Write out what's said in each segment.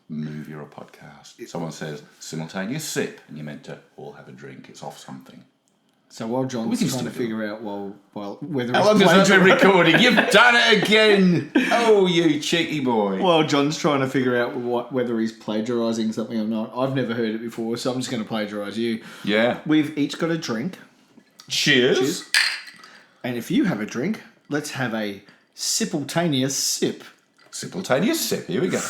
movie or a podcast, someone says simultaneous sip, and you're meant to all have a drink. It's off something. So while John's trying to figure out whether how long has that been recording? You've done it again! Oh, you cheeky boy! While John's trying to figure out whether he's plagiarising something or not, I've never heard it before, so I'm just going to plagiarise you. Yeah. We've each got a drink. Cheers! And if you have a drink, let's have a simultaneous sip. Simultaneous sip. Here we go.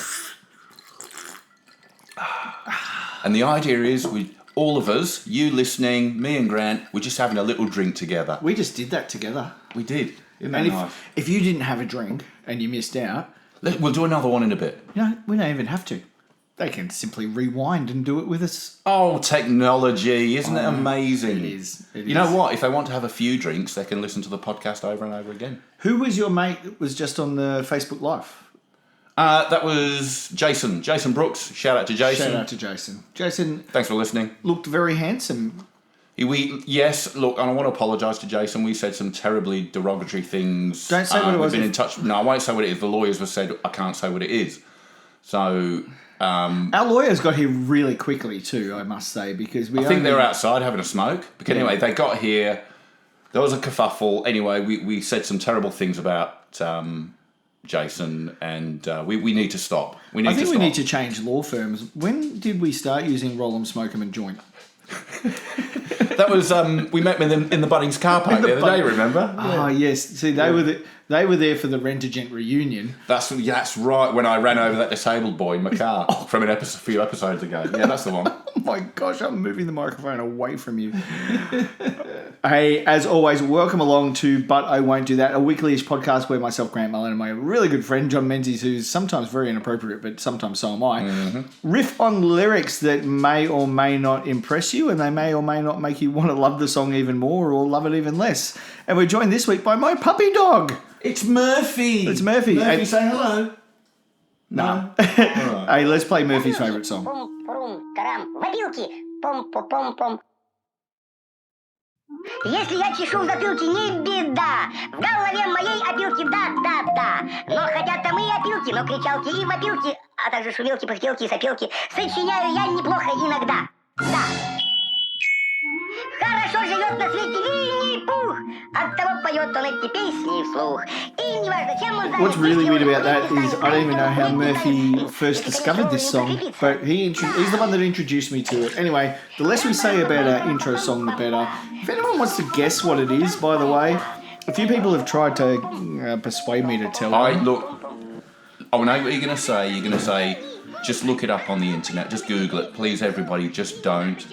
And the idea is all of us, you listening, me and Grant, we're just having a little drink together. We just did that together. We did. Isn't that and nice? If you didn't have a drink and you missed out... We'll do another one in a bit. We don't even have to. They can simply rewind and do it with us. Oh, technology. Isn't it amazing? It is. You know what? If they want to have a few drinks, they can listen to the podcast over and over again. Who was your mate that was just on the Facebook Live? That was Jason. Jason Brooks. Shout out to Jason. Shout out to Jason. Jason... Thanks for listening. Looked very handsome. Yes, look, and I want to apologise to Jason. We said some terribly derogatory things. Don't say what it was. We've been in touch. No, I won't say what it is. The lawyers have said I can't say what it is. So... our lawyers got here really quickly too, I must say, because I think they were outside having a smoke. But anyway, they got here. There was a kerfuffle. Anyway, we said some terrible things about Jason, and we need to stop. We need to change law firms. When did we start using Roll 'em, Smoke 'em and Joint? That was we met with them in the Bunnings car park the other day. Remember? Oh yes. See, they were there for the Rent-A-Gent reunion. That's right. When I ran over that disabled boy in my car from a few episodes ago. Yeah, that's the one. Oh my gosh, I'm moving the microphone away from you. Hey, as always, welcome along to But I Won't Do That, a weekly-ish podcast where myself, Grant Mullen, and my really good friend, John Menezies, who's sometimes very inappropriate, but sometimes so am I, riff on lyrics that may or may not impress you, and they may or may not make you want to love the song even more or love it even less. And we're joined this week by my puppy dog. It's Murphy. Murphy, say hello. No. Hey, let's play Murphy's favourite song. Если я чешу в затылке, не беда. В голове моей опилки, да. Но хотят там и опилки, но кричалки и вопилки, а также шумелки, пыхтелки и сопелки сочиняю я неплохо иногда. Да. Хорошо живет на свете Винни-Пух, оттого поет он эти песни вслух. И неважно, чем он занят. What's really weird about that is I don't even know how Murphy first discovered this song, but he's the one that introduced me to it. Anyway, the less we say about our intro song, the better. If anyone wants to guess what it is, by the way, a few people have tried to persuade me to tell them. Look, I know what you're going to say. You're going to say, just look it up on the internet. Just Google it. Please, everybody, just don't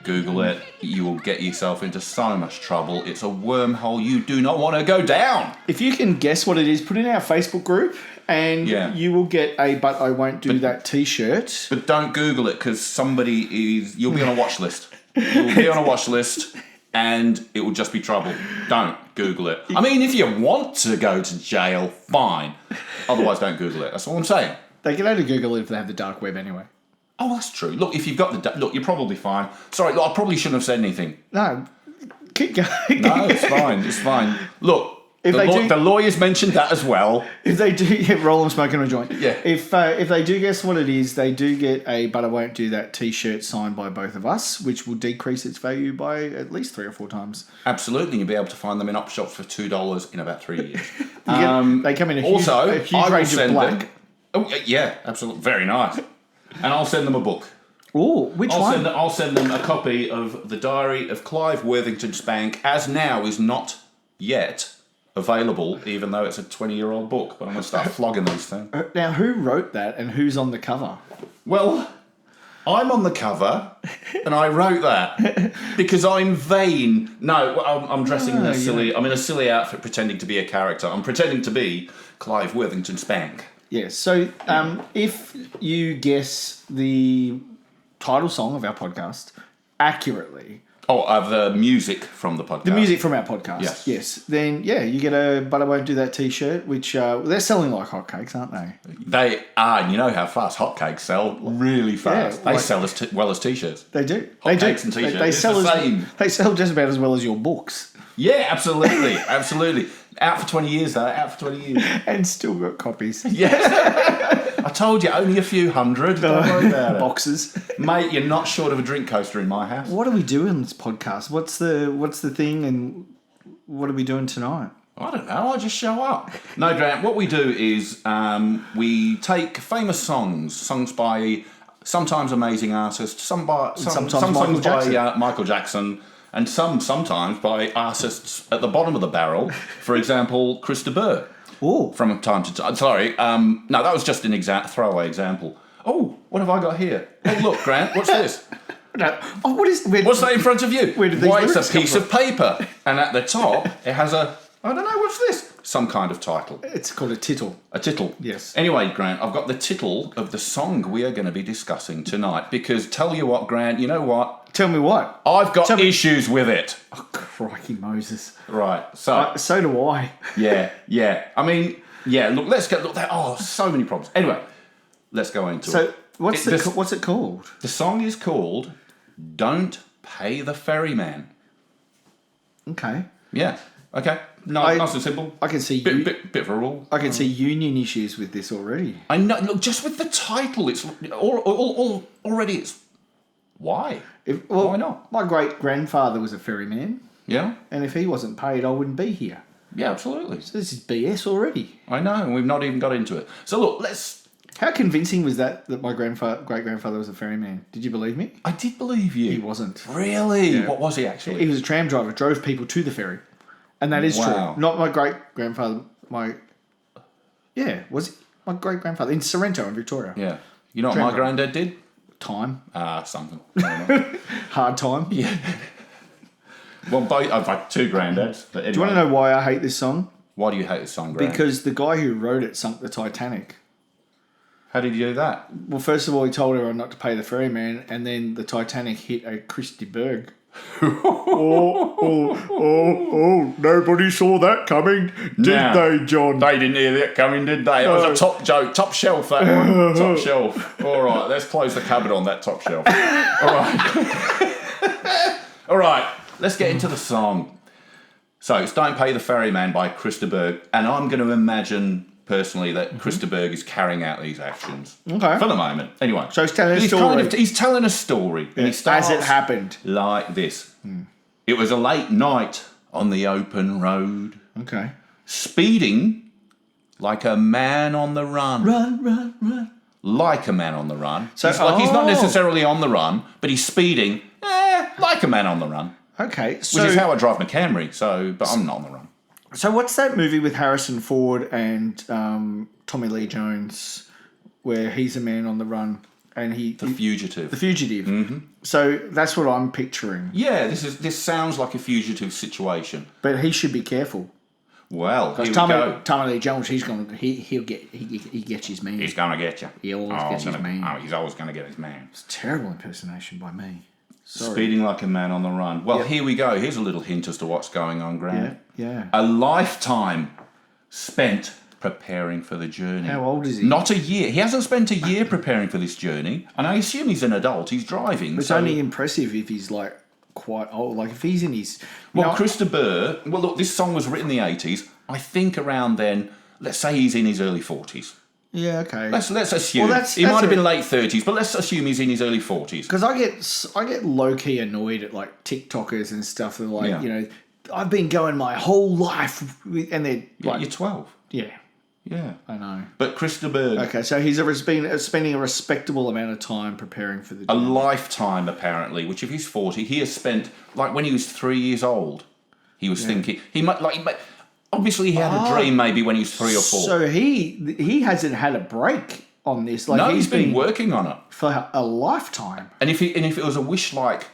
Google it. You will get yourself into so much trouble. It's a wormhole you do not want to go down. If you can guess what it is, put it in our Facebook group and you will get a But I Won't Do That t-shirt. But don't Google it because you'll be on a watch list. You'll be on a watch list and it will just be trouble. Don't Google it. I mean, if you want to go to jail, fine. Otherwise, don't Google it. That's all I'm saying. They can only Google it if they have the dark web anyway. Oh, that's true. Look, if you've got look, you're probably fine. Sorry, look, I probably shouldn't have said anything. No, keep going. No, it's fine. It's fine. Look, the lawyers mentioned that as well. If they do Roll 'em, Smoke 'em and Joint. Yeah. If they do guess what it is, they do get a But I Won't Do That t-shirt signed by both of us, which will decrease its value by at least 3 or 4 times. Absolutely. You'll be able to find them in op shops for $2 in about 3 years. They come in a huge range of black. Oh, yeah, absolutely. Very nice. And I'll send them a book. Oh, which one? I'll send them a copy of The Diary of Clive Worthington Spank, as now is not yet available, even though it's a 20-year-old book. But I'm going to start flogging these things. Now, who wrote that and who's on the cover? Well, I'm on the cover, and I wrote that because I'm vain. No, I'm dressing in I'm in a silly outfit pretending to be a character. I'm pretending to be Clive Worthington Spank. Yes, so if you guess the title song of our podcast accurately... Oh, the music from the podcast. The music from our podcast, yes. Then, you get a But I Won't Do That t-shirt, which they're selling like hotcakes, aren't they? They are, and you know how fast hotcakes sell really fast. They sell as well as t-shirts. They do. Hotcakes and t-shirts, they sell They sell just about as well as your books. Yeah, absolutely, absolutely. Out for 20 years, though. Out for 20 years. And still got copies. Yes. I told you, only a few hundred. Don't worry about it. Boxes. Mate, you're not short of a drink coaster in my house. What do we do in this podcast? What's the thing, and what are we doing tonight? I don't know, I just show up. No, Grant, what we do is we take famous songs by sometimes amazing artists, sometimes Michael Jackson. by Michael Jackson, and sometimes by artists at the bottom of the barrel. For example, Chris de Burgh. Oh, From time to time. Sorry, no, that was just an throwaway example. Oh, what have I got here? Oh, look, Grant, what's this? oh, What's that in front of you? Where did these Why, it's lyrics a come piece from? of paper, and at the top it has I don't know, what's this? Some kind of title. It's called a tittle. A tittle. Yes. Anyway, Grant, I've got the tittle of the song we are going to be discussing tonight. Because tell you what, Grant, you know what? Tell me what? I've got issues with it. Oh, crikey, Moses. Right. So. So do I. Yeah. I mean, yeah. Look, let's get. Look, there are so many problems. Anyway, let's go into it. So what's it called? The song is called "Don't Pay the Ferryman." Okay. Yeah. Okay. Nice and simple. I can see Bit of a rule. I can see union issues with this already. I know. Look, just with the title, it's already. It's why? Why not? My great grandfather was a ferryman, Yeah. and if he wasn't paid, I wouldn't be here. Yeah. Absolutely. So this is BS already. I know, and we've not even got into it. So look, let's. How convincing was that my great grandfather was a ferryman? Did you believe me? I did believe you. He wasn't. Really? Yeah. What was he actually? He was a tram driver, drove people to the ferry, and that is Wow. true. Not my great grandfather. Was it my great grandfather in Sorrento in Victoria? Yeah. You know what Tram my driver. granddad did? Time, Something. I don't know. hard time. Yeah. Well, I've had two granddads. But anyway. Do you want to know why I hate this song? Why do you hate this song, Grant? Because the guy who wrote it sunk the Titanic. How did you do that? Well, first of all, he told everyone not to pay the ferryman, and then the Titanic hit a Chris de Burgh. oh, nobody saw that coming, did they, John? They didn't hear that coming, did they? It was a top joke, top shelf, that one. Top shelf. All right, let's close the cupboard on that top shelf. All right. All right, let's get into the song. So it's Don't Pay the Ferryman by Chris de Burgh, and I'm going to imagine personally that Chris de Burgh is carrying out these actions. Okay. For the moment. Anyway. So he's telling a story. He's telling a story. And he starts as it happened. like this. It was a late night on the open road, Okay. speeding like a man on the run. Run. Like a man on the run. So- He's not necessarily on the run, but he's speeding like a man on the run. Okay. Which is how I drive my Camry, but I'm not on the run. So what's that movie with Harrison Ford and Tommy Lee Jones where he's a man on the run and The Fugitive. The Fugitive. Mm-hmm. So that's what I'm picturing. Yeah, this sounds like a fugitive situation. But he should be careful. Well, here we Because go. Tommy Lee Jones, he gets his man. He's going to get you. He always gets his man. Oh, he's always going to get his man. It's a terrible impersonation by me. Sorry. Speeding like a man on the run. Well, here we go. Here's a little hint as to what's going on, Grant. Yeah. A lifetime spent preparing for the journey. How old is he? Not a year. He hasn't spent a year preparing for this journey. And I assume he's an adult. He's driving. It's only impressive if he's like quite old. Like if he's in his... Well, Chris de Burgh... Well, look, this song was written in the 80s. I think around then, let's say he's in his early 40s. Yeah, okay. Let's assume. Well, he might have been late 30s, but let's assume he's in his early 40s. Because I get low key annoyed at like TikTokers and stuff. They're like, I've been going my whole life, and they're like, you're 12. Yeah, I know. But Chris de Burgh, Okay, so he's been spending a respectable amount of time preparing for the a journey. lifetime apparently, which if he's 40, he has spent, like when he was 3 years old, he was thinking, obviously he had a dream maybe when he was 3 or 4. So he hasn't had a break on this. Like No, he's been working on it. for a lifetime. And if it was a wish like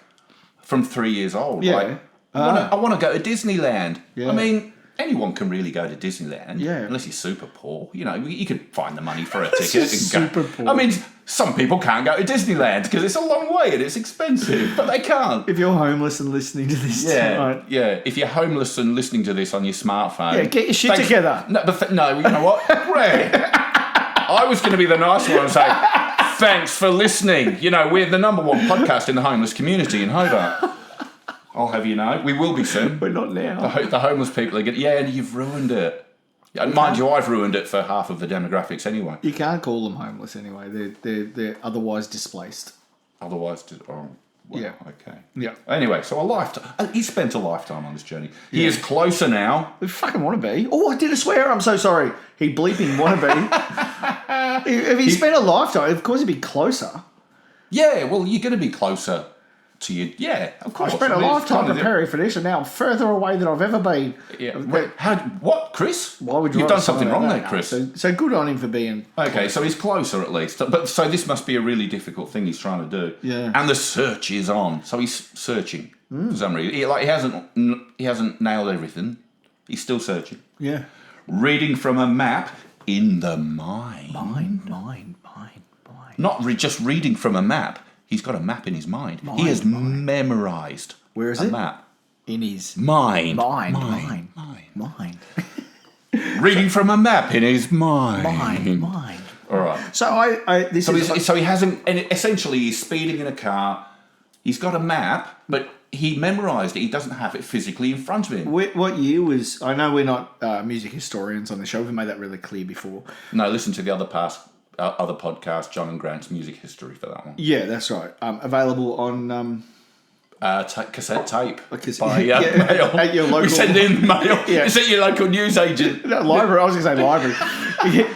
from 3 years old, Yeah. like I want to go to Disneyland. Yeah. I mean, anyone can really go to Disneyland, Yeah. unless you're super poor. You know, you could find the money for a ticket. And Super go. poor. I mean, some people can't go to Disneyland because it's a long way and it's expensive, but they can't. If you're homeless and listening to this tonight, Yeah. If you're homeless and listening to this on your smartphone, get your shit together. No, no, you know what, Ray? I was going to be the nice one and say, thanks for listening. You know, we're the #1 podcast in the homeless community in Hobart. I'll have you know, we will be soon. We're not now. The homeless people are getting... Yeah, and you've ruined it. And mind you, I've ruined it for half of the demographics anyway. You can't call them homeless anyway. They're otherwise displaced. Otherwise, well, Yeah. okay. Yeah. Anyway, so a lifetime. He spent a lifetime on this journey. He is closer now. We fucking want to be. Oh, I did a swear. I'm so sorry. He bleeping want to be. If he spent a lifetime, of course he'd be closer. Yeah, well, you're going to be closer to your... Yeah, of course. I spent a mean, it's lifetime kind of preparing for this, and now I'm further away than I've ever been. Yeah. Wait, what, Chris? Why would you You've write done something wrong like there, that? Chris. So good on him for being... Okay, so he's closer at least. But so this must be a really difficult thing he's trying to do. Yeah. And the search is on. So he's searching for some reason. He hasn't nailed everything. He's still searching. Yeah. Reading from a map in the mind. Mind. Not just reading from a map. He's got a map in his mind. He has memorised Where is a it? map. In his... Mind. Mind. Reading from a map in his mind. Mind. All right. So So he hasn't, and essentially he's speeding in a car. He's got a map, but he memorised it. He doesn't have it physically in front of him. What year was... I know we're not music historians on the show. We've made that really clear before. No, listen to the other podcast, John and Grant's music history for that one. Yeah, that's right. Available on... Cassette tape cassette- by yeah, mail. at your local... We send in mail. Yeah. It's at your local newsagent. No, library. I was going to say library.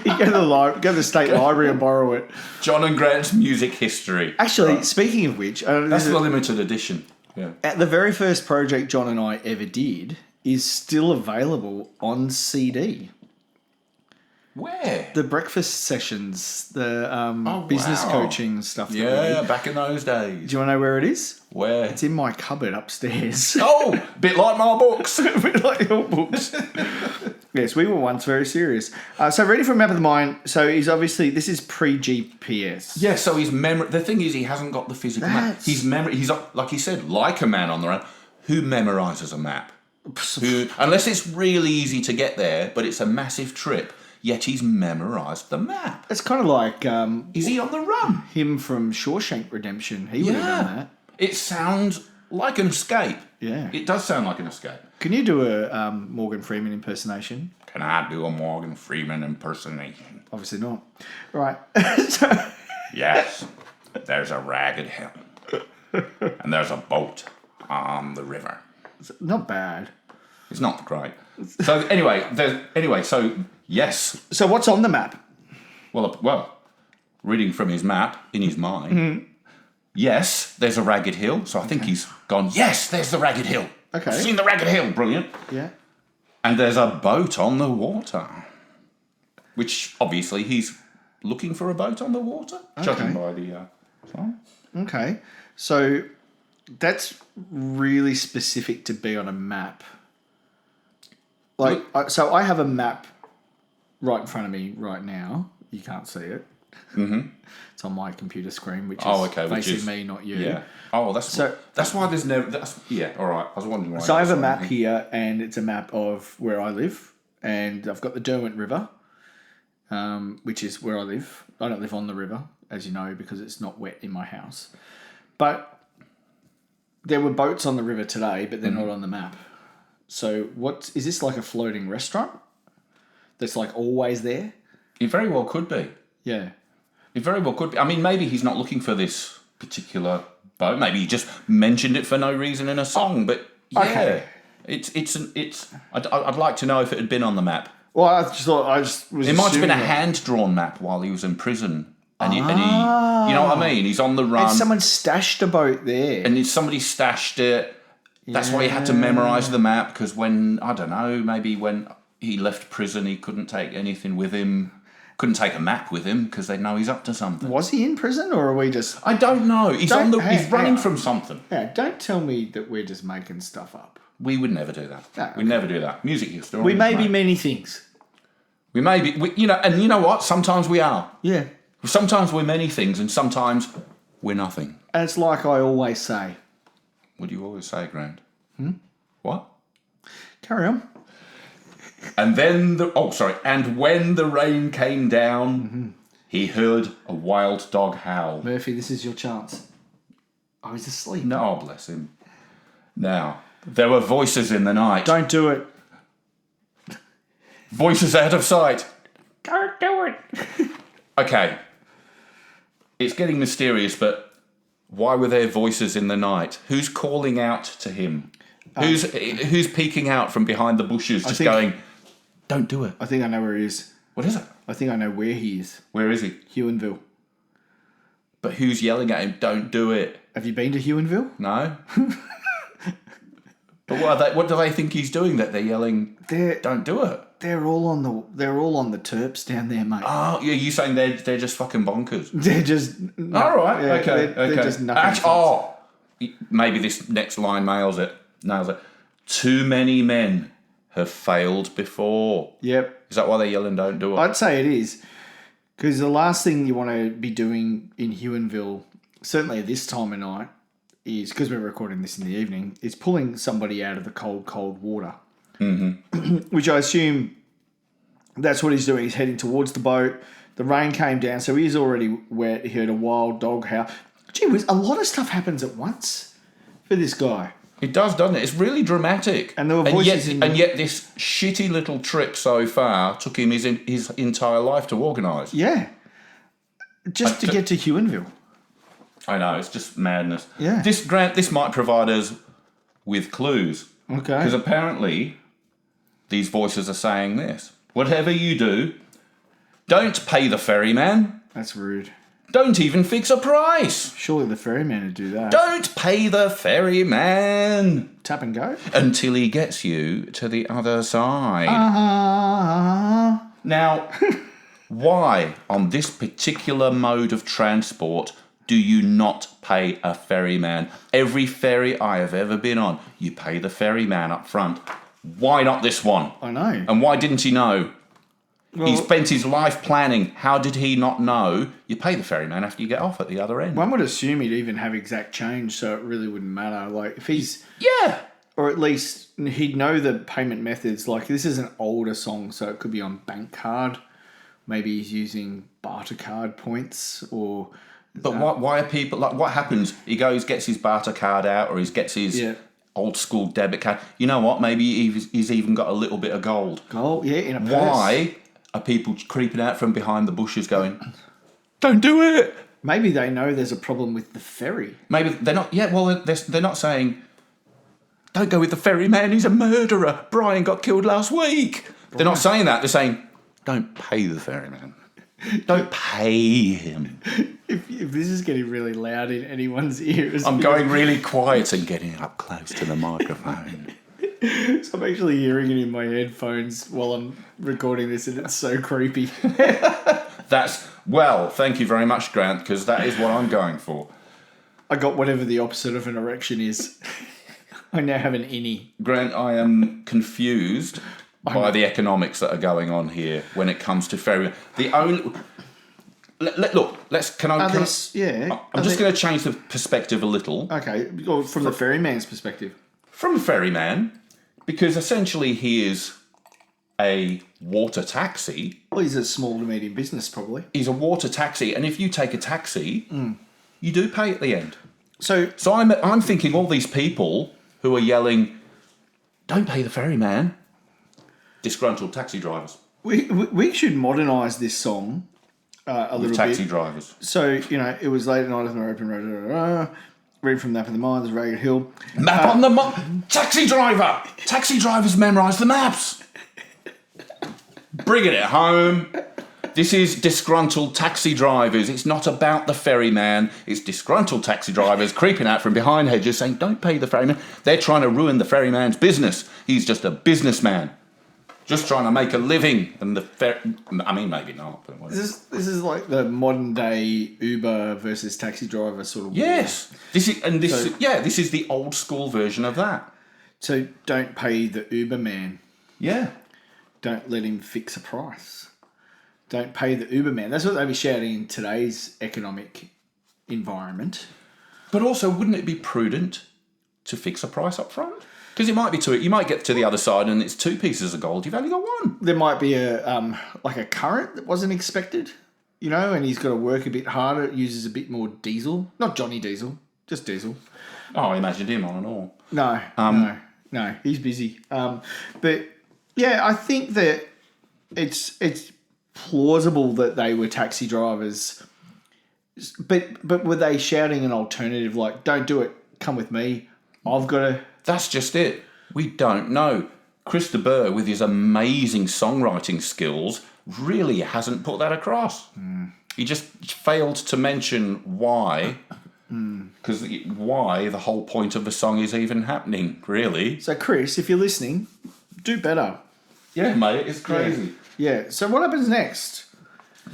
You go to the state library and borrow it. John and Grant's music history. Actually, Right. speaking of which... That's the limited edition. Yeah. The very first project John and I ever did is still available on CD. Where? The breakfast sessions, the business wow. coaching stuff. That we Yeah, did. back in those days. Do you want to know where it is? Where? It's in my cupboard upstairs. Oh, bit like my books. A bit like your books. Yes, we were once very serious. So reading from Map of the Mind. So he's obviously, this is pre-GPS. Yeah, so his memory. The thing is, he hasn't got the physical map. That's- His memory. He's like he said, like a man on the run. Who memorises a map? Unless it's really easy to get there, but it's a massive trip. Yet he's memorised the map. It's kind of like Is he on the run? him from Shawshank Redemption. He would have done that. It sounds like an escape. Yeah. It does sound like an escape. Can you do a Morgan Freeman impersonation? Can I do a Morgan Freeman impersonation? Obviously not. Right. So, Yes. There's a ragged hill. And there's a boat on the river. not bad. It's not great. So so yes. So what's on the map? Well, reading from his map in his mind. Mm-hmm. Yes, there's a ragged hill. So I think he's gone, yes, there's the ragged hill. Okay. Seen the ragged hill. Brilliant. Yeah. And there's a boat on the water. Which, obviously, he's looking for a boat on the water. Judging by the song. Okay. So that's really specific to be on a map. Like, so I have a map right in front of me right now. You can't see it. Mm-hmm. It's on my computer screen, which is facing me, not you. Yeah. Oh, that's why there's never. All right. I was wondering why. So I have a map here, and it's a map of where I live, and I've got the Derwent River, which is where I live. I don't live on the river, as you know, because it's not wet in my house. But there were boats on the river today, but they're not on the map. So what is this, like a floating restaurant that's like always there? It very well could be. Yeah. It very well could be. I mean, maybe he's not looking for this particular boat. Maybe he just mentioned it for no reason in a song. But yeah, Okay. it's. I'd like to know if it had been on the map. Well, I just was. It might have been a assuming that- hand-drawn map while he was in prison, and he, you know what I mean. He's on the run, And someone stashed a boat there. and somebody stashed it. That's why he had to memorise the map, because maybe when he left prison, he couldn't take anything with him. Couldn't take a map with him because they know he's up to something. Was he in prison, or are we just? I don't know. He's he's running from something. Yeah, don't tell me that we're just making stuff up. We would never do that. No, We never do that. Music history. We may be many things. We may be. And you know what? Sometimes we are. Yeah. Sometimes we're many things, and sometimes we're nothing. And it's like I always say. What do you always say, Grant? What? Carry on. And then and when the rain came down, he heard a wild dog howl. Murphy, this is your chance. I was asleep. No, bless him. Now, there were voices in the night. Don't do it. Voices out of sight. Don't do it. Okay. It's getting mysterious, but why were there voices in the night? Who's calling out to him? Who's peeking out from behind the bushes, just going, "Don't do it"? I think I know where he is. What is it? I think I know where he is. Where is he? Huonville. But who's yelling at him? Don't do it. Have you been to Huonville? No. But what do they think he's doing? That they're yelling, "Don't do it." They're all on the terps down there, mate. Oh, yeah. You saying they're just fucking bonkers? They're just All right. yeah, Okay. They're just nothing. Maybe this next line nails it. Too many men have failed before. Yep. Is that why they're yelling, "Don't do it"? I'd say it is. Because the last thing you want to be doing in Huonville, certainly at this time of night, is, because we're recording this in the evening, is pulling somebody out of the cold, cold water. Mm-hmm. Which I assume that's what he's doing. He's heading towards the boat. The rain came down, so he's already wet. He heard a wild dog howl. Gee whiz, a lot of stuff happens at once for this guy. It does, doesn't it? It's really dramatic. And there were voices and yet this shitty little trip so far took him his entire life to organise. Yeah. Just to get to Huonville. I know, it's just madness. Yeah. This might provide us with clues. Okay. Because apparently these voices are saying this. Whatever you do, don't pay the ferryman. That's rude. Don't even fix a price. Surely the ferryman would do that. Don't pay the ferryman. Tap and go? Until he gets you to the other side. Now, why on this particular mode of transport do you not pay a ferryman? Every ferry I have ever been on, you pay the ferryman up front. Why not this one? I know. And why didn't he know? Well, he spent his life planning. How did he not know you pay the ferryman after you get off at the other end? one would assume he'd even have exact change, so it really wouldn't matter. Like, if he's... Yeah. Or at least he'd know the payment methods. Like, this is an older song, so it could be on bank card. Maybe he's using barter card points, or... But why are people... Like, what happens? He gets his barter card out, or he gets his... Yeah. Old school debit card. You know what? Maybe he's even got a little bit of gold. Gold, yeah, in a purse. Why are people creeping out from behind the bushes going, "Don't do it"? Maybe they know there's a problem with the ferry. Maybe they're not. Yeah, well, they're not saying, "Don't go with the ferryman. He's a murderer. Brian got killed last week." They're not saying that. They're saying, "Don't pay the ferryman. Don't pay him." If this is getting really loud in anyone's ears... I'm going really quiet and getting up close to the microphone. So I'm actually hearing it in my headphones while I'm recording this, and it's so creepy. Thank you very much, Grant, because that is what I'm going for. I got whatever the opposite of an erection is. I now have an innie. Grant, I am confused by the economics that are going on here when it comes to ferry. The only... I'm just going to change the perspective a little. Okay, well, from the ferryman's perspective. From a ferryman, because essentially he is a water taxi. Well, he's a small to medium business, probably. He's a water taxi, and if you take a taxi, you do pay at the end. So I'm thinking all these people who are yelling, "Don't pay the ferryman," disgruntled taxi drivers. We should modernise this song a little bit. Taxi drivers. So, it was late at night on the open road. Read from Map of the Mind, there's Ragged Hill. Map on the taxi driver! Taxi drivers memorise the maps! Bringing it home. This is disgruntled taxi drivers. It's not about the ferryman. It's disgruntled taxi drivers creeping out from behind hedges saying, "Don't pay the ferryman." They're trying to ruin the ferryman's business. He's just a businessman. Just trying to make a living. And maybe not. But whatever. This is like the modern day Uber versus taxi driver sort of. Yes. This is the old school version of that. So don't pay the Uber man. Yeah. Don't let him fix a price. Don't pay the Uber man. That's what they'd be shouting in today's economic environment. But also, wouldn't it be prudent to fix a price up front? Because it might be you might get to the other side and it's 2 pieces of gold. You've only got 1. There might be a current that wasn't expected, and he's got to work a bit harder. It uses a bit more diesel. Not Johnny Diesel, just diesel. Oh, I imagined him on and all. No, he's busy. But yeah, I think that it's plausible that they were taxi drivers, but were they shouting an alternative like, "Don't do it, come with me, I've got to"? That's just it. We don't know. Chris de Burgh, with his amazing songwriting skills, really hasn't put that across. He just failed to mention why, because why the whole point of the song is even happening, really. So, Chris, if you're listening, do better. Yeah, mate, it's crazy. Yeah. So, what happens next?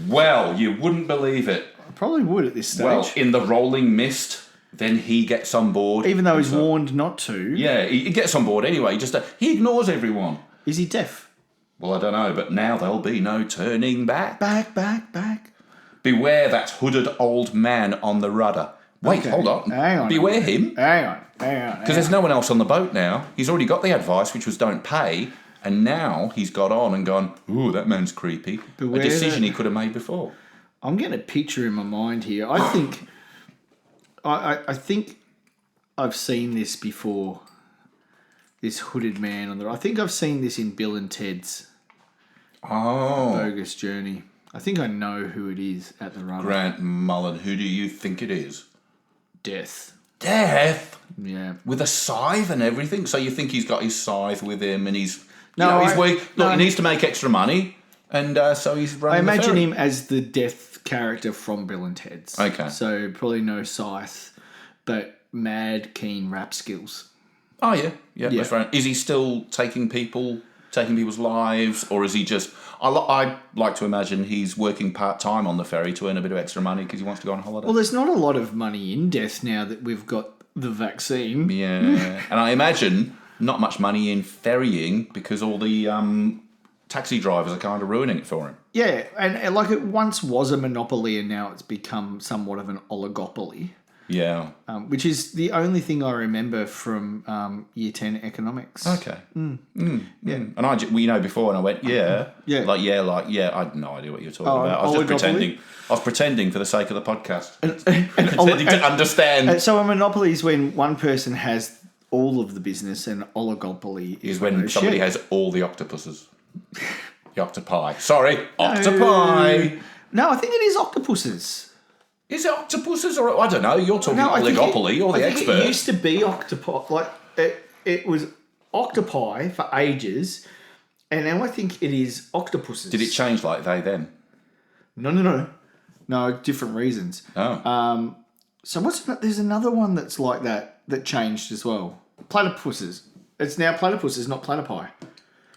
Well, you wouldn't believe it. I probably would at this stage. Well, in the rolling mist, then he gets on board. Even though he's warned not to. Yeah, he gets on board anyway. He ignores everyone. Is he deaf? Well, I don't know, but now there'll be no turning back. Back. Beware that hooded old man on the rudder. Wait, Okay. hold on. Hang on. Beware him. Hang on. Because there's no one else on the boat now. He's already got the advice, which was don't pay. And now he's got on and gone, ooh, that man's creepy. Beware a decision he could have made before. I'm getting a picture in my mind here. I think... I think I've seen this before. This hooded man on the... I think I've seen this in Bill and Ted's Bogus Journey. I think I know who it is at the rudder. Grant Mullen, who do you think it is? Death. Death? Yeah. With a scythe and everything? So you think he's got his scythe with him and he's... No, he needs to make extra money, and so he's running I imagine the ferry. him as the Death character from Bill and Ted's. Okay. So probably no scythe, but mad keen rap skills. Oh, yeah, that's right. Is he still taking people's lives, or is he just... I like to imagine he's working part-time on the ferry to earn a bit of extra money because he wants to go on holiday. Well, there's not a lot of money in Death now that we've got the vaccine. Yeah, and I imagine not much money in ferrying because all the taxi drivers are kind of ruining it for him. Yeah, and like it once was a monopoly and now it's become somewhat of an oligopoly. Yeah. Which is the only thing I remember from Year 10 economics. Okay. Yeah. And before, and I went, yeah. I had no idea what you were talking about. I was just pretending. I was pretending for the sake of the podcast. Pretending to understand. So a monopoly is when one person has all of the business, and oligopoly is when somebody has all the octopuses. The octopi. Sorry, octopi. No, I think it is octopuses. Is it octopuses or I don't know? You're talking oligopoly. You're the expert. It used to be octopi. Like it was octopi for ages, and now I think it is octopuses. Did it change like they then? No, different reasons. Oh. So there's another one that's like that changed as well. Platypuses. It's now platypuses, not platypi.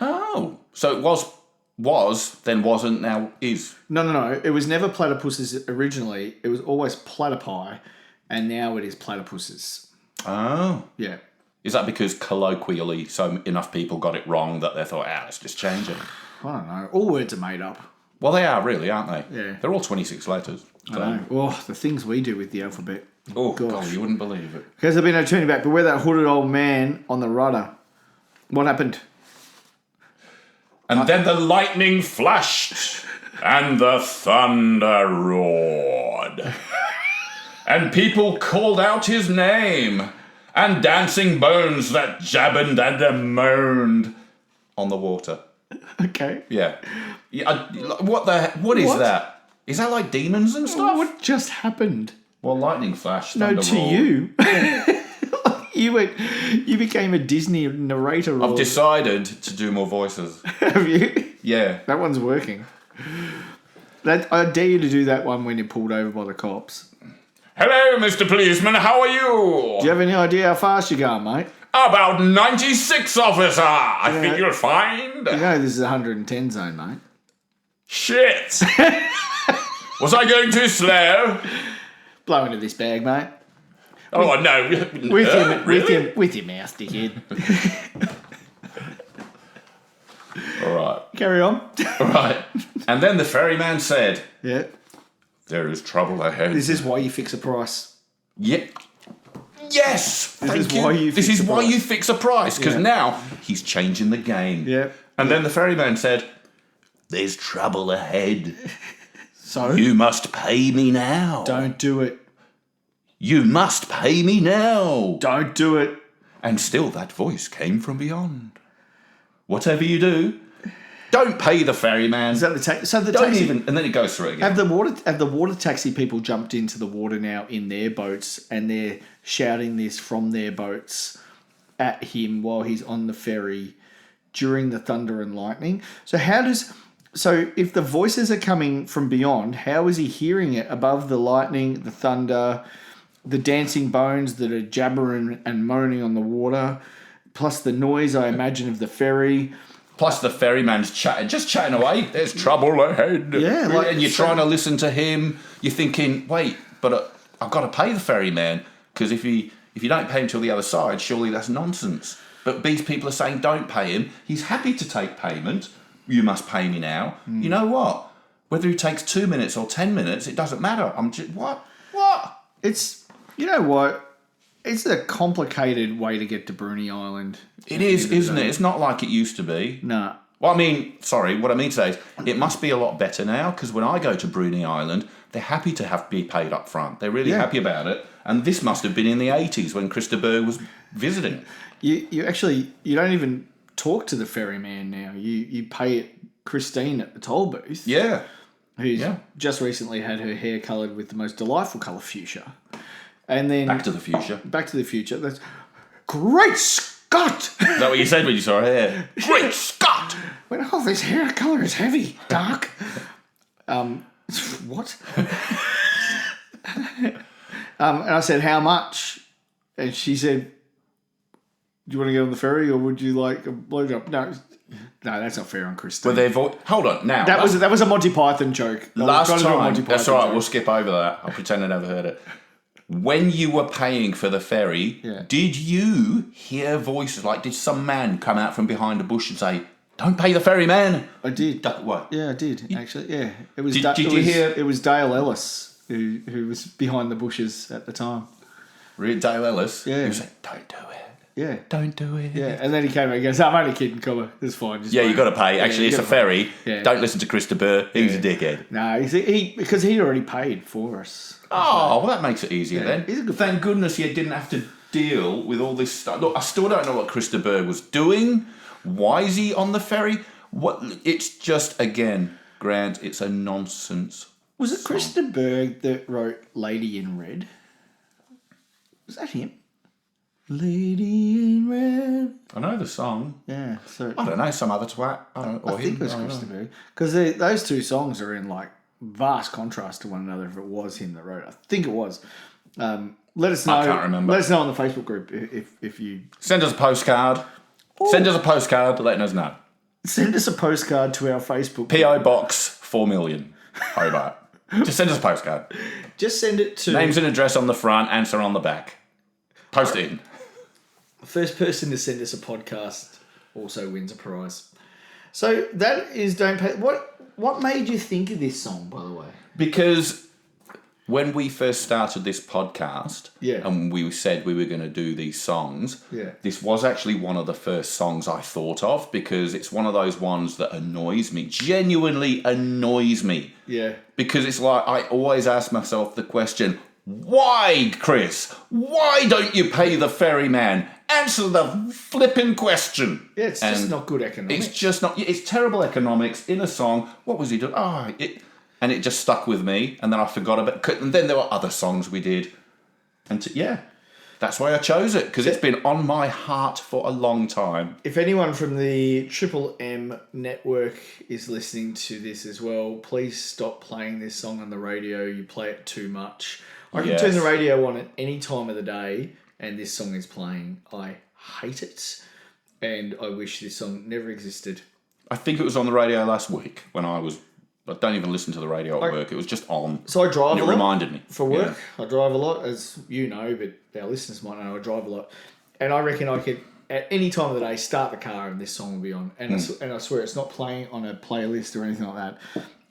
Oh. So it was, then wasn't, now is. No. It was never platypuses originally. It was always platypi, and now it is platypuses. Oh. Yeah. Is that because colloquially so enough people got it wrong that they thought, let's just change it? I don't know. All words are made up. Well, they are really, aren't they? Yeah. They're all 26 letters. So. I know. Oh, the things we do with the alphabet. Oh, God, you wouldn't believe it. Because there'll be no turning back. But where that hooded old man on the rudder, what happened? And then the lightning flashed, and the thunder roared. And people called out his name, and dancing bones that jabbered and moaned on the water. Okay. Yeah. What is that? Is that like demons and stuff? What just happened? Well, lightning flashed. No, thunder to roared. you. You became a Disney narrator. I've decided to do more voices. Have you? Yeah. That one's working. I dare you to do that one when you're pulled over by the cops. Hello, Mr. Policeman, how are you? Do you have any idea how fast you're going, mate? About 96, officer. I think you'll find. You know this is a 110 zone, mate. Shit. Was I going too slow? Blow into this bag, mate. Oh, no. With your mouth, dickhead. All right. Carry on. All right. And then the ferryman said, Yeah. there is trouble ahead. This is why you fix a price. Yeah. Yes. This is why you fix a price. Because now he's changing the game. Yeah. And then the ferryman said, there's trouble ahead. So? You must pay me now. Don't do it. You must pay me now. Don't do it. And still that voice came from beyond. Whatever you do, Don't pay the ferryman. Is that the so the Don't taxi, even, and then it goes through again. have the water taxi people jumped into the water now in their boats, and they're shouting this from their boats at him while he's on the ferry during the thunder and lightning. So if the voices are coming from beyond, how is he hearing it above the lightning, the thunder, the dancing bones that are jabbering and moaning on the water, plus the noise, I imagine, of the ferry? Plus the ferryman's chatting away. There's trouble ahead. Yeah, and you're trying to listen to him. You're thinking, wait, but I've got to pay the ferryman, because if you don't pay him till the other side, surely that's nonsense. But these people are saying, don't pay him. He's happy to take payment. You must pay me now. You know what? Whether he takes 2 minutes or 10 minutes, it doesn't matter. I'm just what? It's, you know what? It's a complicated way to get to Bruny Island. It is, isn't it? It's not like it used to be. Nah. Well, what I mean to say is, it must be a lot better now, because when I go to Bruny Island, they're happy to be paid up front. They're really happy about it. And this must have been in the 80s when Chris de Burgh was visiting. You don't even talk to the ferryman now. You pay it Christine at the toll booth. Yeah. Who's just recently had her hair coloured with the most delightful colour fuchsia. And then Back to the Future. Back to the Future. That's Great Scott! Is that what you said when you saw her hair? Great Scott! This hair colour is heavy, dark. What? And I said, how much? And she said, do you want to get on the ferry, or would you like a blowjob? No, that's not fair on Christine. Hold on, now. That was a Monty Python joke. Last time, that's all right, we'll skip over that. I'll pretend I never heard it. When you were paying for the ferry, did you hear voices? Like, did some man come out from behind a bush and say, don't pay the ferryman? I did. What? Yeah, I did, actually. Yeah. It was Did you hear? It was Dale Ellis who was behind the bushes at the time. Dale Ellis? Yeah. He was like, don't do it. Yeah. Don't do it. Yeah, and then he came out and goes, I'm only kidding, Cobber. It's fine. Just you got to pay. Actually, it's a ferry. Yeah. Don't listen to Chris de Burgh. He's a dickhead. No, because he already paid for us. Oh, well, that makes it easier then. Thank goodness you didn't have to deal with all this stuff. Look, I still don't know what Chris de Burgh was doing. Why is he on the ferry? It's just, again, Grant, it's a nonsense. Was it Chris de Burgh that wrote Lady in Red? Was that him? Lady in Red. I know the song. Yeah. So I don't know, some other twat. I think it was Chris de Burgh. Because those two songs are in like vast contrast to one another if it was him that wrote it. I think it was. Let us know. I can't remember. Let us know on the Facebook group if you... Send us a postcard. Ooh. Send us a postcard letting us know. Send us a postcard to our Facebook P.O. group. Box 4 million. Hobart. Just send us a postcard. Just send it to... Names and address on the front, answer on the back. Post it in. First person to send us a podcast also wins a prize. So that is Don't Pay... What made you think of this song, by the way? Because when we first started this podcast, and we said we were going to do these songs, this was actually one of the first songs I thought of, because it's one of those ones that annoys me, genuinely annoys me. Yeah. Because it's like, I always ask myself the question, why, Chris? Why don't you pay the ferryman? Answer the flipping question. Yeah, it's just not good economics. It's just not. It's terrible economics in a song. What was he doing? And it just stuck with me. And then I forgot about it. And then there were other songs we did. And that's why I chose it, because it's been on my heart for a long time. If anyone from the Triple M network is listening to this as well, please stop playing this song on the radio. You play it too much. I can turn the radio on at any time of the day and this song is playing. I hate it, and I wish this song never existed. I think it was on the radio last week when I don't even listen to the radio at work. It was just on. So I drive a lot. It reminded me. For work, I drive a lot, as you know, but our listeners might know I drive a lot. And I reckon I could, at any time of the day, start the car and this song will be on. And I swear it's not playing on a playlist or anything like that.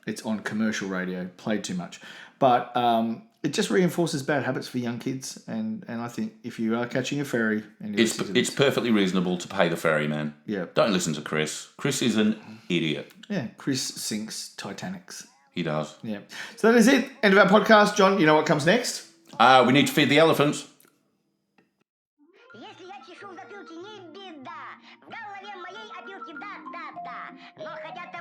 It's on commercial radio, played too much. But it just reinforces bad habits for young kids. And I think if you are catching a ferry... and it's perfectly reasonable to pay the ferryman. Yeah. Don't listen to Chris. Chris is an idiot. Yeah, Chris sinks Titanics. He does. Yeah. So that is it. End of our podcast. John, you know what comes next? We need to feed the elephants. Если я чешу в затылке, не беда. В голове моей опилки, да-да-да. Но хотят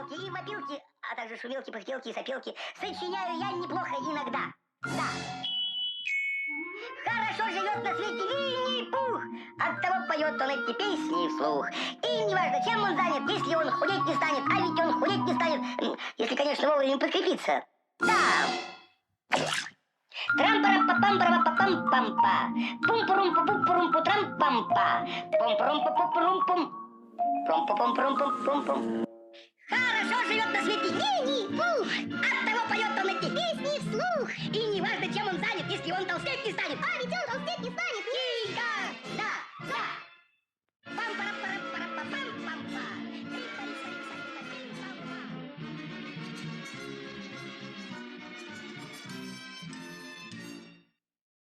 кричалки и вопилки, а также шумелки, пыхтелки и сопелки сочиняю я неплохо иногда. Да. Хорошо живет на свете Винни-Пух, оттого поет он эти песни вслух. И неважно, чем он занят, если он худеть не станет, а ведь он худеть не станет, если, конечно, вовремя подкрепиться. Да. Трам-парам-па-пам-парам-па-пам-пам-па. Пум-пурум-пу-пум-пурум-пу-трам-пам-па. Пум-пурум-пу-пу-пурум-пум. Пум-пум-пум-пум-пум-пум. Хорошо живет на свете Винни-Пух, оттого поет он эти песни вслух. И неважно, чем он занят, если он толстеть не станет, а ведь он толстеть не станет. Ника!